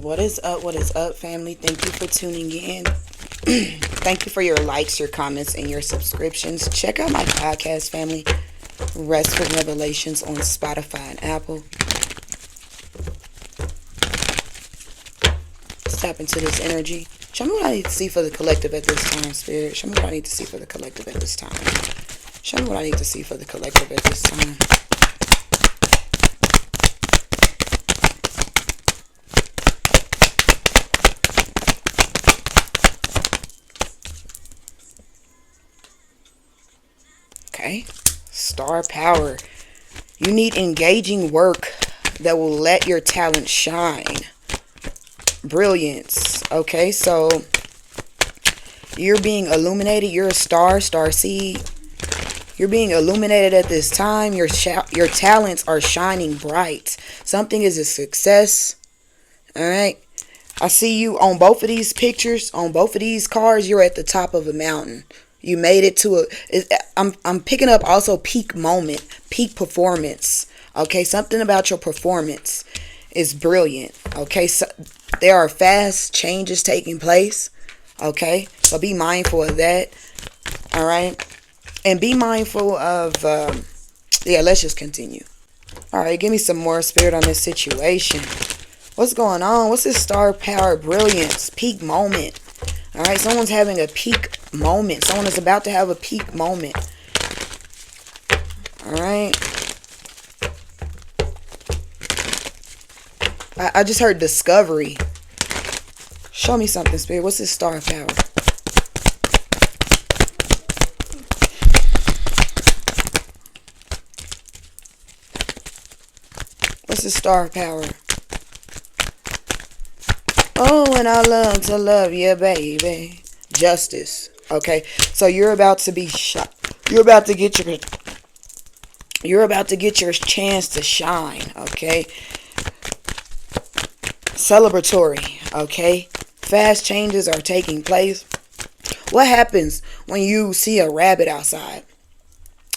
What is up, family? Thank you for tuning in. Thank you for your likes, your comments, and your subscriptions. Check out my podcast, family. Restful Revelations on Spotify and Apple. Let's tap into this energy. Show me what I need to see for the collective at this time, Spirit. Show me what I need to see for the collective at this time. Show me what I need to see for the collective at this time. Okay. Star power. You need engaging work that will let your talent shine. Brilliance. Okay, so you're being illuminated. You're a star seed. You're being illuminated at this time. Your talents are shining bright. Something is a success. All right. I see you on both of these pictures, on both of these cards. You're at the top of a mountain. You made it to I'm picking up also peak moment, peak performance. Okay, something about your performance is brilliant. Okay, so there are fast changes taking place. Okay, so be mindful of that. All right, and be mindful of yeah. Let's just continue. All right, give me some more, Spirit, on this situation. What's going on? What's this star power brilliance peak moment? All right, someone's having a peak moment. Someone is about to have a peak moment. All right. I just heard discovery. Show me something, Spirit. What's this star power? What's this star power? Oh, and I love to love you, baby. Justice. Okay, so you're about to be shot. You're about to get your chance to shine. Okay. Celebratory. Okay. Fast changes are taking place. What happens when you see a rabbit outside?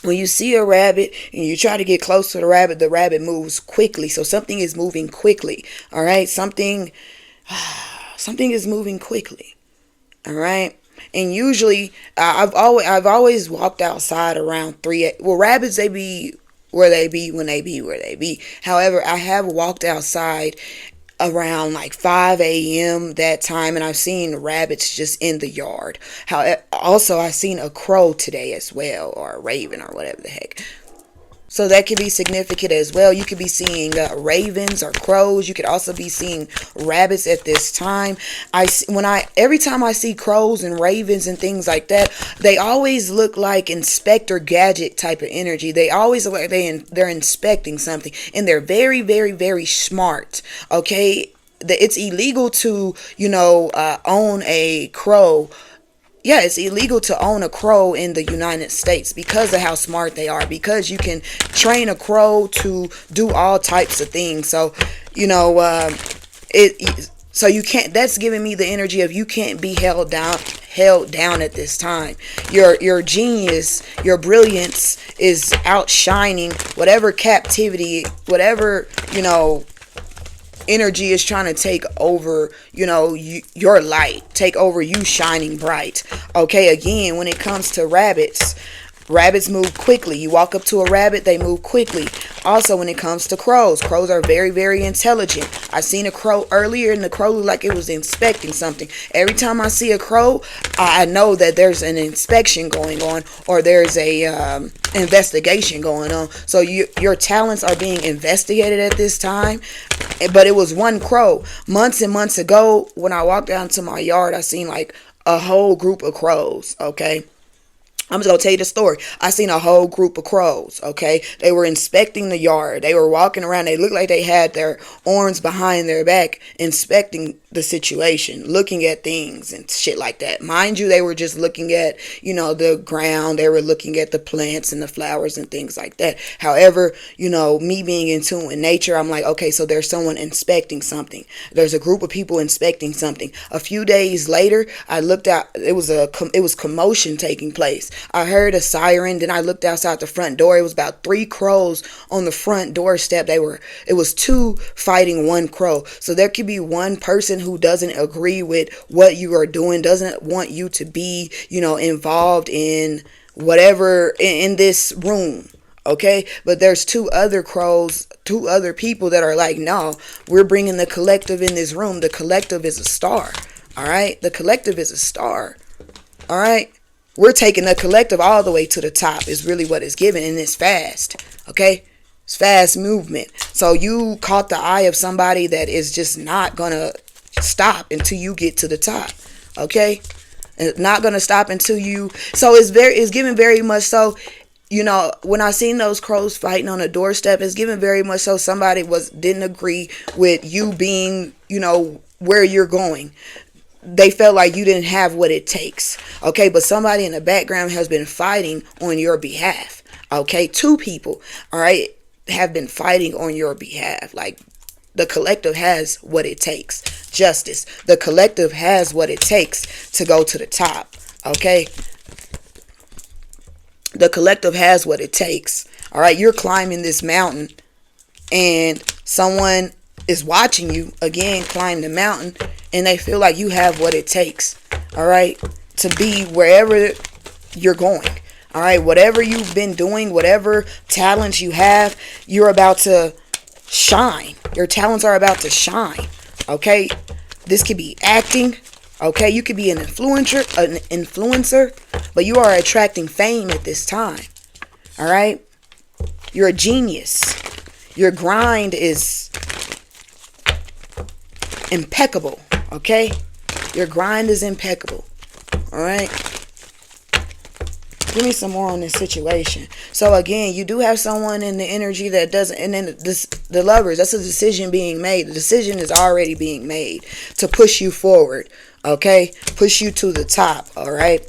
When you see a rabbit and you try to get close to the rabbit moves quickly. So something is moving quickly. All right. Something is moving quickly. All right. And usually I've always walked outside around 3. Well, rabbits, they be where they be when they be where they be. However, I have walked outside around like 5 a.m. that time, and I've seen rabbits just in the yard. Also, I've seen a crow today as well, or a raven, or whatever the heck. So that could be significant as well. You could be seeing ravens or crows. You could also be seeing rabbits at this time. Every time I see crows and ravens and things like that, they always look like Inspector Gadget type of energy. They always look like they're inspecting something, and they're very, very, very smart. Okay, it's illegal to own a crow. Yeah, it's illegal to own a crow in the United States because of how smart they are. Because you can train a crow to do all types of things. So, so you can't. That's giving me the energy of you can't be held down at this time. Your genius, your brilliance is outshining whatever captivity, whatever energy is trying to take over, your light, take over you shining bright. Okay, again, when it comes to rabbits move quickly. You walk up to a rabbit, they move quickly. Also, when it comes to crows are very, very intelligent. I seen a crow earlier, and the crow looked like it was inspecting something. Every time I see a crow, I know that there's an inspection going on, or there's a investigation going on. So your talents are being investigated at this time. But it was one crow. Months and months ago, when I walked down to my yard, I seen like a whole group of crows. Okay. I'm just going to tell you the story. I seen a whole group of crows, okay? They were inspecting the yard. They were walking around. They looked like they had their arms behind their back, inspecting the situation, looking at things and shit like that. Mind you, they were just looking at, the ground. They were looking at the plants and the flowers and things like that. However, me being in tune with nature, I'm like, okay, so there's someone inspecting something. There's a group of people inspecting something. A few days later, I looked out. It was commotion taking place. I heard a siren. Then I looked outside the front door. It was about 3 crows on the front doorstep. It was 2 fighting 1 crow. So there could be one person who doesn't agree with what you are doing, doesn't want you to be, involved in whatever in this room. Okay, but there's 2 other crows, 2 other people that are like, no, we're bringing the collective in this room. The collective is a star. All right, the collective is a star. All right, we're taking the collective all the way to the top is really what it's giving, and it's fast. Okay, it's fast movement. So you caught the eye of somebody that is just not gonna stop until you get to the top. Okay, it's not gonna stop until you. So it's given very much so. When I seen those crows fighting on the doorstep, it's given very much so somebody didn't agree with you being, where you're going. They felt like you didn't have what it takes. Okay, but somebody in the background has been fighting on your behalf. Okay, 2 people, all right, have been fighting on your behalf. Like, the collective has what it takes. Justice. The collective has what it takes to go to the top. Okay. The collective has what it takes. All right, you're climbing this mountain and someone is watching you again climb the mountain, and they feel like you have what it takes. All right, to be wherever you're going. All right, whatever you've been doing, whatever talents you have, you're about to shine. Your talents are about to shine. Okay, this could be acting. Okay, you could be an influencer, but you are attracting fame at this time. All right, you're a genius. Your grind is impeccable. Okay, your grind is impeccable. All right, give me some more on this situation. So again, you do have someone in the energy that doesn't, and then the lovers, that's a decision being made. The decision is already being made to push you forward. Okay, push you to the top. All right,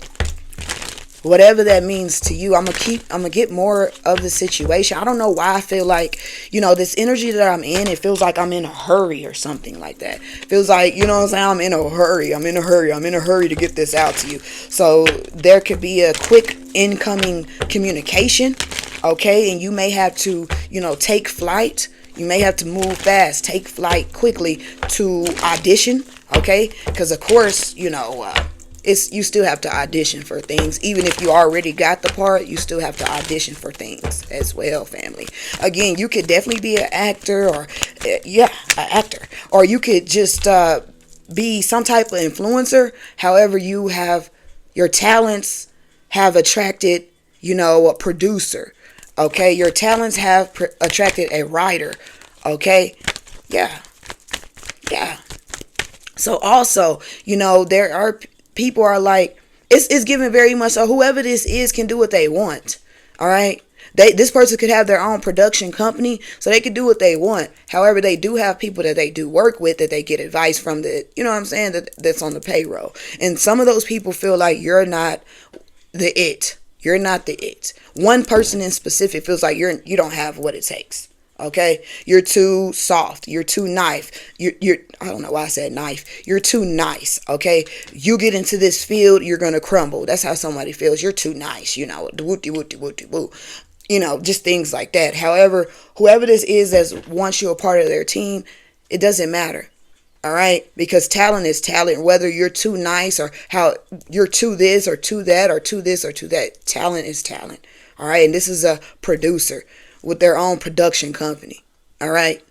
whatever that means to you. I'm gonna get more of the situation. I don't know why I feel like, this energy that I'm in, it feels like I'm in a hurry or something like that. It feels like, what I'm saying, I'm in a hurry to get this out to you. So there could be a quick incoming communication. Okay, and you may have to, take flight. You may have to move fast, take flight quickly to audition. Okay, because of course, you still have to audition for things. Even if you already got the part, you still have to audition for things as well, family. Again, you could definitely be an actor, or an actor, or you could just be some type of influencer. However, your talents have attracted, a producer. Okay, your talents have attracted a writer. Okay, yeah. So also, there are people are like, it's given very much so whoever this is can do what they want. All right. This person could have their own production company, so they could do what they want. However, they do have people that they do work with, that they get advice from, that's on the payroll. And some of those people feel like you're not the it. You're not the it. One person in specific feels like you don't have what it takes. Okay, you're too soft. You're too nice. You're I don't know why I said knife. You're too nice. Okay, you get into this field, you're gonna crumble. That's how somebody feels. You're too nice. Just things like that. However, whoever this is that wants you a part of their team, it doesn't matter. All right, because talent is talent. Whether you're too nice or how you're too this or too that or too this or too that, talent is talent. All right, and this is a producer with their own production company. All right,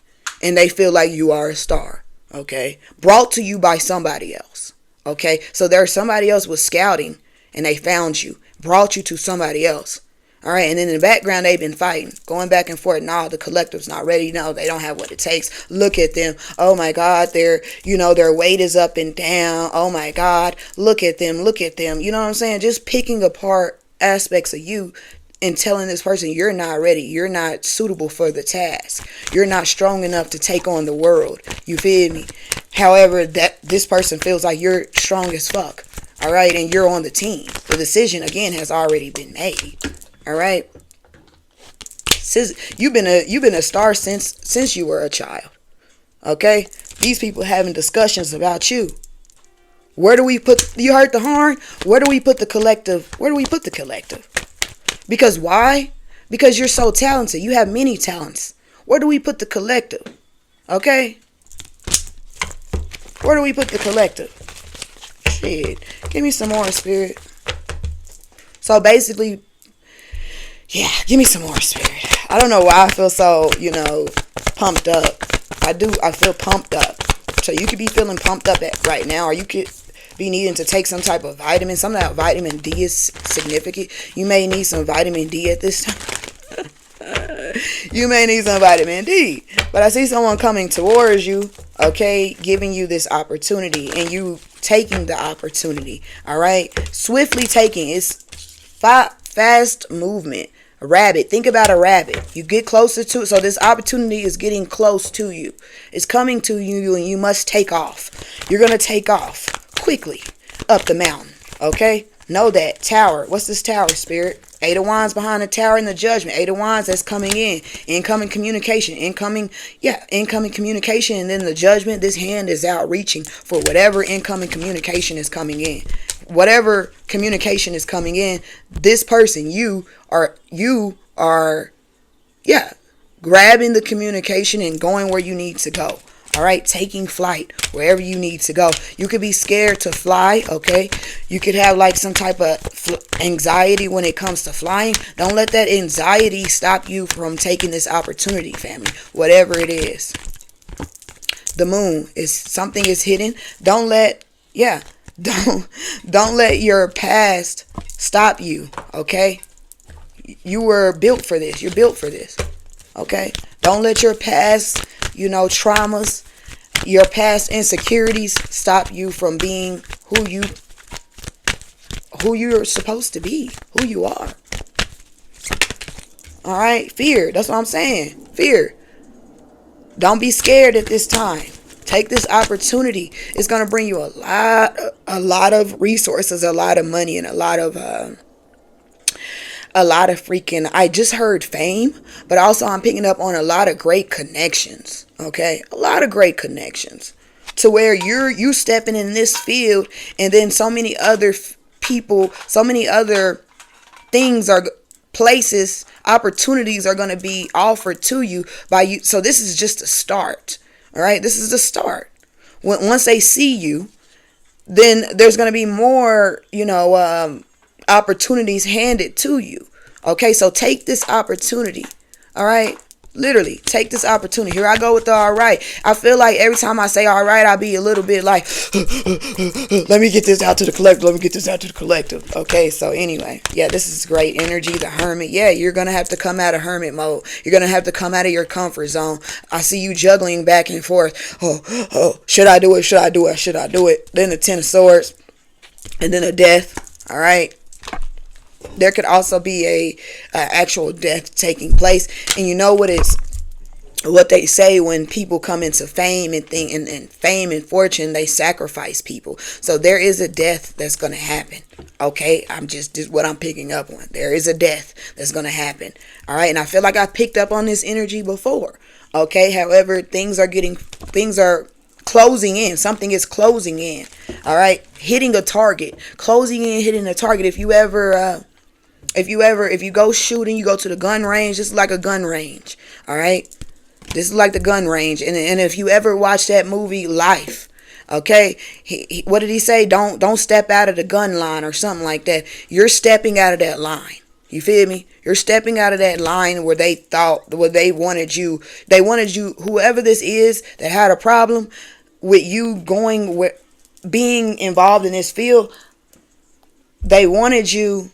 and they feel like you are a star. Okay, brought to you by somebody else. Okay, so there's somebody else was scouting and they found you, brought you to somebody else. All right, and then in the background, they've been fighting, going back and forth. No, the collective's not ready. No, they don't have what it takes. Look at them. Oh my God, their weight is up and down. Oh my God, look at them. You know what I'm saying? Just picking apart aspects of you and telling this person you're not ready. You're not suitable for the task. You're not strong enough to take on the world. You feel me? However, that this person feels like you're strong as fuck. All right, and you're on the team. The decision again has already been made. All right. You've been a star since you were a child. Okay? These people having discussions about you. Where do we put, you heard the horn? Where do we put the collective? Where do we put the collective? Because why? Because you're so talented. You have many talents. Where do we put the collective? Okay? Where do we put the collective? Shit. Give me some more, Spirit. So basically, yeah, give me some more, Spirit. I don't know why I feel so, pumped up. I feel pumped up. So you could be feeling pumped up right now, or you could be needing to take some type of vitamin. Some of that vitamin D is significant. You may need some vitamin D at this time. You may need some vitamin D. But I see someone coming towards you, okay, giving you this opportunity, and you taking the opportunity, all right? Swiftly taking. It's fast movement. A rabbit. Think about a rabbit. You get closer to it. So this opportunity is getting close to you. It's coming to you, and you must take off. You're going to take off quickly up the mountain. Okay? Know that. Tower. What's this tower, Spirit? 8 of Wands behind the tower and the judgment. 8 of Wands that's coming in. Incoming communication. Incoming communication. And then the judgment. This hand is out reaching for whatever incoming communication is coming in. Whatever communication is coming in, this person, you are grabbing the communication and going where you need to go. All right, taking flight wherever you need to go. You could be scared to fly, okay? You could have like some type of anxiety when it comes to flying. Don't let that anxiety stop you from taking this opportunity, family. Whatever it is. The moon is something is hidden. Don't let your past stop you, okay? You were built for this. You're built for this, okay? Don't let your past, traumas, your past insecurities stop you from being who you're supposed to be, who you are. All right? Fear. That's what I'm saying. Fear. Don't be scared at this time. Take this opportunity. It's going to bring you a lot of resources, a lot of money, and a lot of freaking, I just heard fame, but also I'm picking up on a lot of great connections. Okay. A lot of great connections to where you stepping in this field, and then so many other people, so many other things places, opportunities are going to be offered to you by you. So this is just a start. All right. This is the start. Once they see you, then there's going to be more, opportunities handed to you. Okay. So take this opportunity. All right. Literally take this opportunity. Here I go with the all right. I feel like every time I say all right, I'll be a little bit like, let me get this out to the collective. Let me get this out to the collective. Okay. So anyway, yeah, this is great energy. The hermit. Yeah, you're going to have to come out of hermit mode. You're going to have to come out of your comfort zone. I see you juggling back and forth. Oh, should I do it? Should I do it? Should I do it? Then the 10 of swords and then a death. All right. There could also be a actual death taking place, and you know what they say when people come into fame and fame and fortune, they sacrifice people. So there is a death that's going to happen. Okay, this is what I'm picking up on. There is a death that's going to happen. All right, and I feel like I picked up on this energy before. Okay, however, things are closing in. Something is closing in. All right, hitting a target, closing in, hitting a target. If you go shooting, you go to the gun range. This is like a gun range. All right. This is like the gun range. And if you ever watch that movie Life, okay, what did he say? Don't step out of the gun line or something like that. You're stepping out of that line. You feel me? You're stepping out of that line where they wanted you, whoever this is that had a problem with you being involved in this field, they wanted you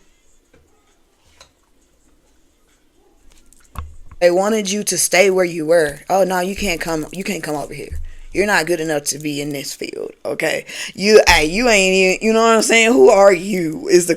to stay where you were. Oh no, you can't come over here. You're not good enough to be in this field. Okay. You ain't even, you know what I'm saying? Who are you is the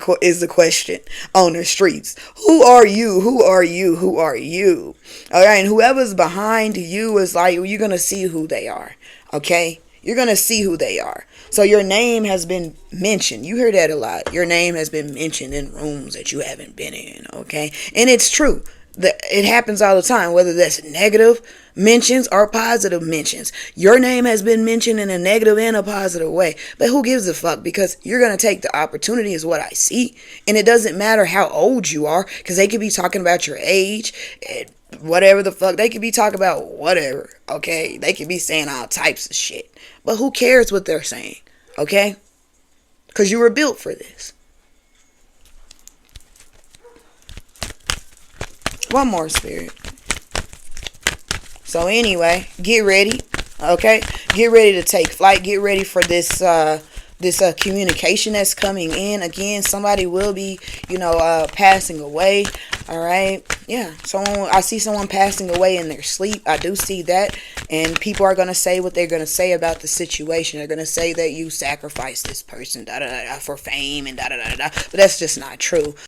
question on the streets. Who are you? Who are you? Who are you? All right. And whoever's behind you is like, you're going to see who they are. Okay. You're going to see who they are. So your name has been mentioned. You hear that a lot. Your name has been mentioned in rooms that you haven't been in. Okay. And it's true. It happens all the time, whether that's negative mentions or positive mentions. Your name has been mentioned in a negative and a positive way, but who gives a fuck? Because you're going to take the opportunity is what I see. And it doesn't matter how old you are, because they could be talking about your age and whatever the fuck. They could be talking about whatever, okay? They could be saying all types of shit, but who cares what they're saying, okay? Because you were built for this. One more, Spirit. So anyway, get ready, okay? Get ready to take flight. Get ready for this communication that's coming in. Again, somebody will be, passing away. All right, yeah. I see someone passing away in their sleep. I do see that, and people are gonna say what they're gonna say about the situation. They're gonna say that you sacrificed this person, da da da, for fame and da da da da. But that's just not true.